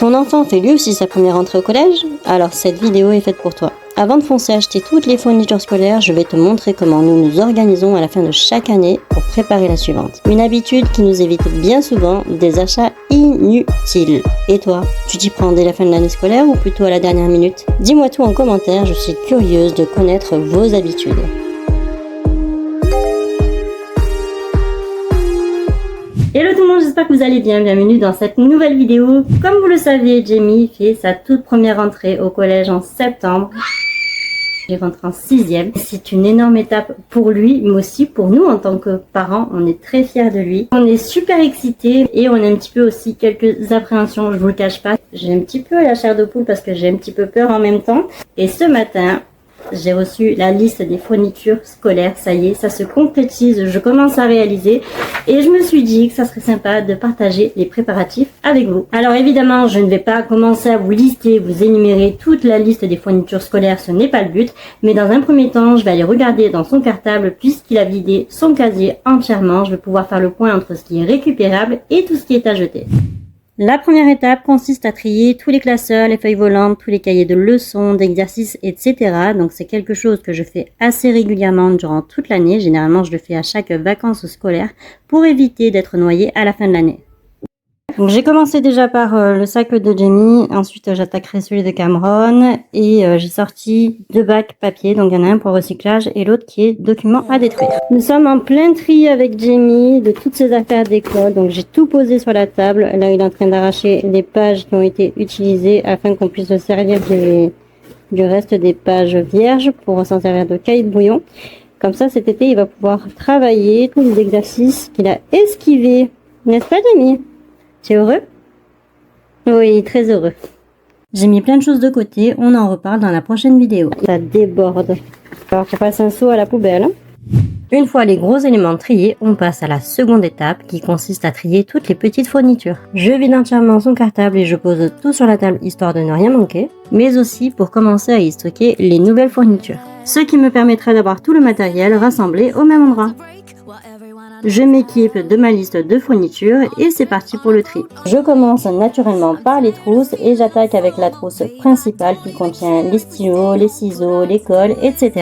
Ton enfant fait lui aussi sa première entrée au collège? Alors cette vidéo est faite pour toi. Avant de foncer acheter toutes les fournitures scolaires, je vais te montrer comment nous nous organisons à la fin de chaque année pour préparer la suivante. Une habitude qui nous évite bien souvent des achats inutiles. Et toi, tu t'y prends dès la fin de l'année scolaire ou plutôt à la dernière minute? Dis-moi tout en commentaire, je suis curieuse de connaître vos habitudes. Hello tout le monde, j'espère que vous allez bien, bienvenue dans cette nouvelle vidéo. Comme vous le savez, Jamie fait sa toute première entrée au collège en septembre. Il rentre en 6e. C'est une énorme étape pour lui, mais aussi pour nous en tant que parents. On est très fiers de lui. On est super excités et on a un petit peu aussi quelques appréhensions, je vous le cache pas. J'ai un petit peu la chair de poule parce que j'ai un petit peu peur en même temps. Et ce matin, j'ai reçu la liste des fournitures scolaires, ça y est, ça se concrétise, je commence à réaliser et je me suis dit que ça serait sympa de partager les préparatifs avec vous. Alors évidemment, je ne vais pas commencer à vous lister, vous énumérer toute la liste des fournitures scolaires, ce n'est pas le but, mais dans un premier temps, je vais aller regarder dans son cartable puisqu'il a vidé son casier entièrement, je vais pouvoir faire le point entre ce qui est récupérable et tout ce qui est à jeter. La première étape consiste à trier tous les classeurs, les feuilles volantes, tous les cahiers de leçons, d'exercices, etc. Donc c'est quelque chose que je fais assez régulièrement durant toute l'année. Généralement, je le fais à chaque vacances scolaires pour éviter d'être noyé à la fin de l'année. Donc j'ai commencé déjà par le sac de Jamie, ensuite j'attaquerai celui de Cameron et j'ai sorti 2 bacs papier, donc il y en a un pour recyclage et l'autre qui est document à détruire. Nous sommes en plein tri avec Jamie de toutes ses affaires d'école, donc j'ai tout posé sur la table. Là il est en train d'arracher les pages qui ont été utilisées afin qu'on puisse se servir du reste des pages vierges pour s'en servir de cahier de brouillon. Comme ça cet été il va pouvoir travailler tous les exercices qu'il a esquivés, n'est-ce pas Jamie? Tu es heureux? Oui, très heureux. J'ai mis plein de choses de côté, on en reparle dans la prochaine vidéo. Ça déborde. Alors, je passe un seau à la poubelle. Une fois les gros éléments triés, on passe à la seconde étape qui consiste à trier toutes les petites fournitures. Je vide entièrement son cartable et je pose tout sur la table histoire de ne rien manquer, mais aussi pour commencer à y stocker les nouvelles fournitures. Ce qui me permettra d'avoir tout le matériel rassemblé au même endroit. Je m'équipe de ma liste de fournitures et c'est parti pour le tri. Je commence naturellement par les trousses et j'attaque avec la trousse principale qui contient les stylos, les ciseaux, les cols, etc.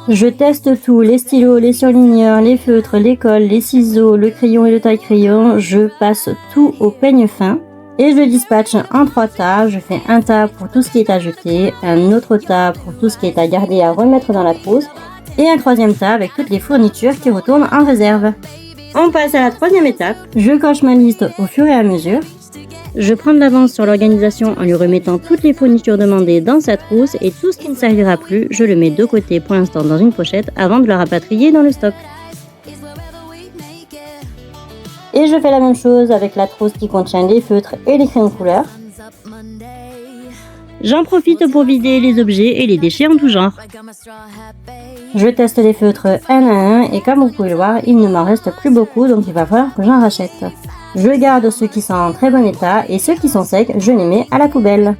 Je teste tout, les stylos, les surligneurs, les feutres, les cols, les ciseaux, le crayon et le taille-crayon. Je passe tout au peigne fin. Et je dispatche en 3 tas. Je fais un tas pour tout ce qui est à jeter, un autre tas pour tout ce qui est à garder et à remettre dans la trousse, et un 3e tas avec toutes les fournitures qui retournent en réserve. On passe à la 3e étape. Je coche ma liste au fur et à mesure. Je prends de l'avance sur l'organisation en lui remettant toutes les fournitures demandées dans sa trousse et tout ce qui ne servira plus, je le mets de côté pour l'instant dans une pochette avant de le rapatrier dans le stock. Et je fais la même chose avec la trousse qui contient les feutres et les crayons de couleur. J'en profite pour vider les objets et les déchets en tout genre. Je teste les feutres un à un et comme vous pouvez le voir, il ne m'en reste plus beaucoup donc il va falloir que j'en rachète. Je garde ceux qui sont en très bon état et ceux qui sont secs, je les mets à la poubelle.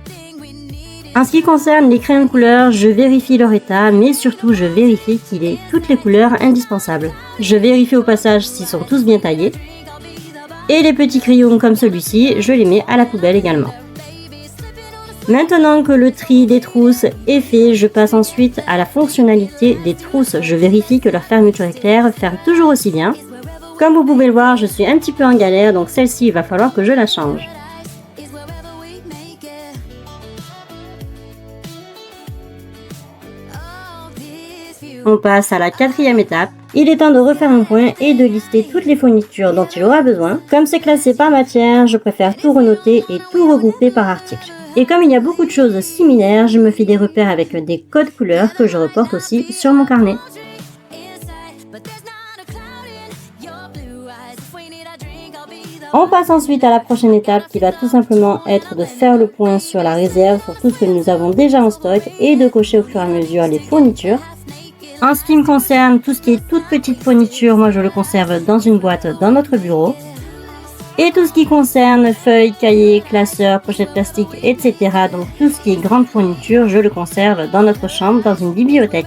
En ce qui concerne les crayons de couleur, je vérifie leur état mais surtout je vérifie qu'il ait toutes les couleurs indispensables. Je vérifie au passage s'ils sont tous bien taillés. Et les petits crayons comme celui-ci, je les mets à la poubelle également. Maintenant que le tri des trousses est fait, je passe ensuite à la fonctionnalité des trousses. Je vérifie que leur fermeture éclair ferme toujours aussi bien. Comme vous pouvez le voir, je suis un petit peu en galère, donc celle-ci, il va falloir que je la change. On passe à la 4e étape. Il est temps de refaire un point et de lister toutes les fournitures dont il aura besoin. Comme c'est classé par matière, je préfère tout renoter et tout regrouper par article. Et comme il y a beaucoup de choses similaires, je me fais des repères avec des codes couleurs que je reporte aussi sur mon carnet. On passe ensuite à la prochaine étape qui va tout simplement être de faire le point sur la réserve sur tout ce que nous avons déjà en stock et de cocher au fur et à mesure les fournitures. En ce qui me concerne, tout ce qui est toute petite fourniture, moi je le conserve dans une boîte dans notre bureau. Et tout ce qui concerne feuilles, cahiers, classeurs, pochettes plastiques, etc. Donc tout ce qui est grande fourniture, je le conserve dans notre chambre, dans une bibliothèque.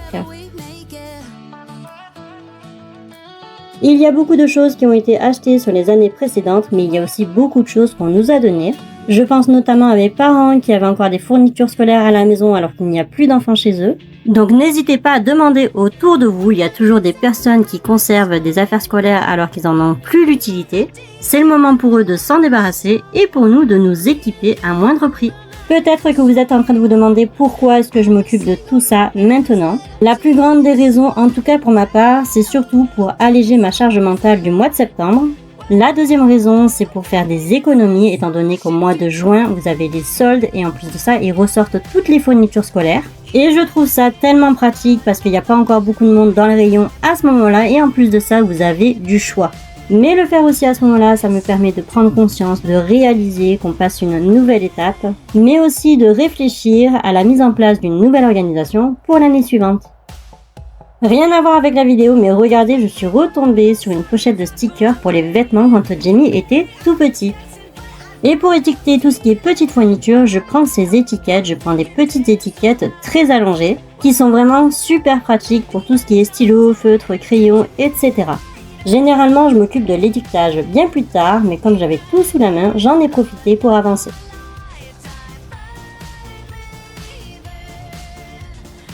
Il y a beaucoup de choses qui ont été achetées sur les années précédentes, mais il y a aussi beaucoup de choses qu'on nous a données. Je pense notamment à mes parents qui avaient encore des fournitures scolaires à la maison alors qu'il n'y a plus d'enfants chez eux. Donc n'hésitez pas à demander autour de vous, il y a toujours des personnes qui conservent des affaires scolaires alors qu'ils en ont plus l'utilité. C'est le moment pour eux de s'en débarrasser et pour nous de nous équiper à moindre prix. Peut-être que vous êtes en train de vous demander pourquoi est-ce que je m'occupe de tout ça maintenant. La plus grande des raisons, en tout cas pour ma part, c'est surtout pour alléger ma charge mentale du mois de septembre. La deuxième raison, c'est pour faire des économies, étant donné qu'au mois de juin, vous avez des soldes et en plus de ça, ils ressortent toutes les fournitures scolaires. Et je trouve ça tellement pratique parce qu'il n'y a pas encore beaucoup de monde dans le rayon à ce moment-là et en plus de ça, vous avez du choix. Mais le faire aussi à ce moment-là, ça me permet de prendre conscience, de réaliser qu'on passe une nouvelle étape, mais aussi de réfléchir à la mise en place d'une nouvelle organisation pour l'année suivante. Rien à voir avec la vidéo, mais regardez, je suis retombée sur une pochette de stickers pour les vêtements quand Jamie était tout petit. Et pour étiqueter tout ce qui est petite fourniture, je prends ces étiquettes, je prends des petites étiquettes très allongées, qui sont vraiment super pratiques pour tout ce qui est stylo, feutre, crayon, etc. Généralement, je m'occupe de l'étiquetage bien plus tard, mais comme j'avais tout sous la main, j'en ai profité pour avancer.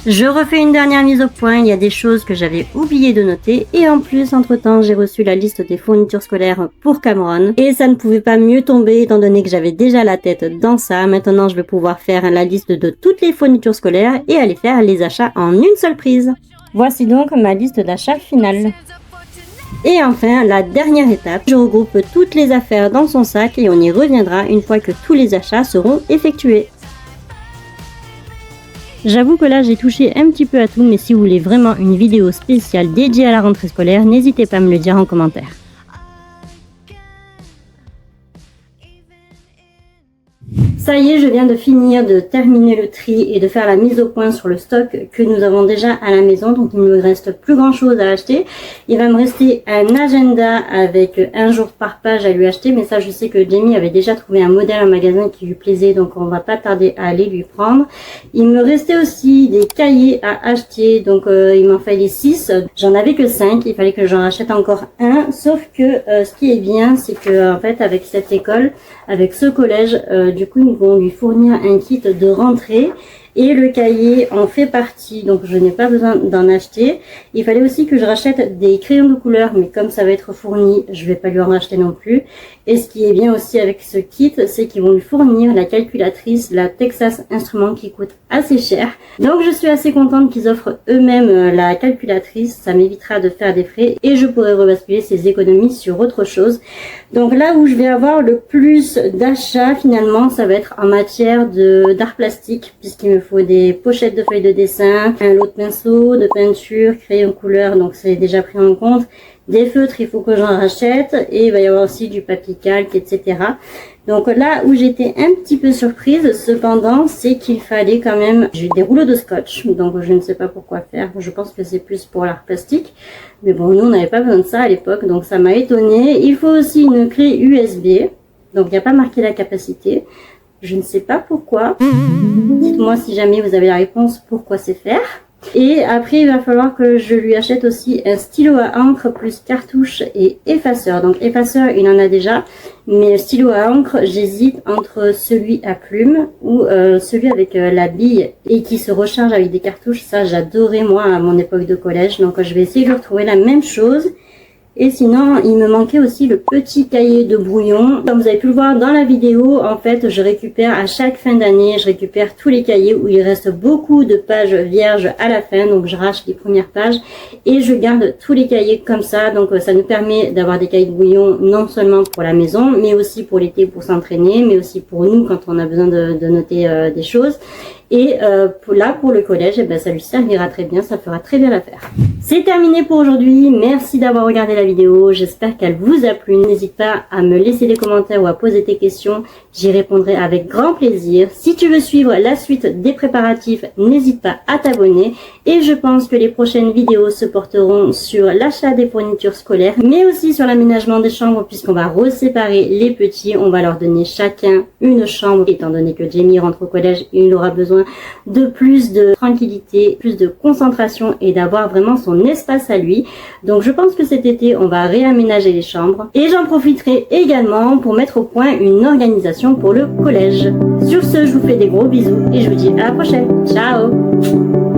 Je refais une dernière mise au point, il y a des choses que j'avais oublié de noter et en plus entre temps j'ai reçu la liste des fournitures scolaires pour Cameron et ça ne pouvait pas mieux tomber étant donné que j'avais déjà la tête dans ça. Maintenant je vais pouvoir faire la liste de toutes les fournitures scolaires et aller faire les achats en une seule prise. Voici donc ma liste d'achat finale. Et enfin, la dernière étape, je regroupe toutes les affaires dans son sac et on y reviendra une fois que tous les achats seront effectués. J'avoue que là j'ai touché un petit peu à tout, mais si vous voulez vraiment une vidéo spéciale dédiée à la rentrée scolaire, n'hésitez pas à me le dire en commentaire. Ça y est, je viens de finir de terminer le tri et de faire la mise au point sur le stock que nous avons déjà à la maison. Donc il ne me reste plus grand chose à acheter. Il va me rester un agenda avec un jour par page à lui acheter. Mais ça, je sais que Jamie avait déjà trouvé un modèle en magasin qui lui plaisait. Donc on va pas tarder à aller lui prendre. Il me restait aussi des cahiers à acheter. Donc il m'en fallait 6. J'en avais que 5. Il fallait que j'en achète encore un. Sauf que ce qui est bien, c'est que en fait avec cette école, avec ce collège, du coup ils vont lui fournir un kit de rentrée et le cahier en fait partie, donc je n'ai pas besoin d'en acheter. Il fallait aussi que je rachète des crayons de couleur, mais comme ça va être fourni, je vais pas lui en racheter non plus. Et ce qui est bien aussi avec ce kit, c'est qu'ils vont lui fournir la calculatrice, la Texas Instruments, qui coûte assez cher. Donc je suis assez contente qu'ils offrent eux-mêmes la calculatrice, ça m'évitera de faire des frais et je pourrai rebasculer ces économies sur autre chose. Donc là où je vais avoir le plus d'achats finalement, ça va être en matière d'art plastique, puisqu'il me faut des pochettes de feuilles de dessin, un lot de pinceaux, de peinture, crayons couleur, donc c'est déjà pris en compte. Des feutres, il faut que j'en rachète et il va y avoir aussi du papier calque, etc. Donc là où j'étais un petit peu surprise, cependant, c'est qu'il fallait quand même des rouleaux de scotch. Donc je ne sais pas pourquoi faire. Je pense que c'est plus pour l'art plastique. Mais bon, nous on n'avait pas besoin de ça à l'époque, donc ça m'a étonnée. Il faut aussi une clé USB. Donc il n'y a pas marqué la capacité. Je ne sais pas pourquoi. Dites-moi si jamais vous avez la réponse pourquoi c'est faire. Et après, il va falloir que je lui achète aussi un stylo à encre plus cartouche et effaceur. Donc effaceur, il en a déjà. Mais stylo à encre, j'hésite entre celui à plume ou celui avec la bille et qui se recharge avec des cartouches. Ça, j'adorais moi à mon époque de collège. Donc je vais essayer de retrouver la même chose. Et sinon, il me manquait aussi le petit cahier de brouillon. Comme vous avez pu le voir dans la vidéo, en fait, je récupère à chaque fin d'année, je récupère tous les cahiers où il reste beaucoup de pages vierges à la fin. Donc, je rachète les premières pages et je garde tous les cahiers comme ça. Donc, ça nous permet d'avoir des cahiers de brouillon non seulement pour la maison, mais aussi pour l'été pour s'entraîner, mais aussi pour nous quand on a besoin de noter des choses. Et là, pour le collège, eh ben, ça lui servira très bien, ça fera très bien l'affaire. C'est terminé pour aujourd'hui. Merci d'avoir regardé la vidéo. J'espère qu'elle vous a plu. N'hésite pas à me laisser des commentaires ou à poser tes questions. J'y répondrai avec grand plaisir. Si tu veux suivre la suite des préparatifs, n'hésite pas à t'abonner. Et je pense que les prochaines vidéos se porteront sur l'achat des fournitures scolaires, mais aussi sur l'aménagement des chambres, puisqu'on va reséparer les petits. On va leur donner chacun une chambre. Étant donné que Jamie rentre au collège, il aura besoin besoin de plus de tranquillité, plus de concentration et d'avoir vraiment son espace à lui. Donc je pense que cet été, on va réaménager les chambres. Et j'en profiterai également pour mettre au point une organisation pour le collège. Sur ce, je vous fais des gros bisous et je vous dis à la prochaine. Ciao!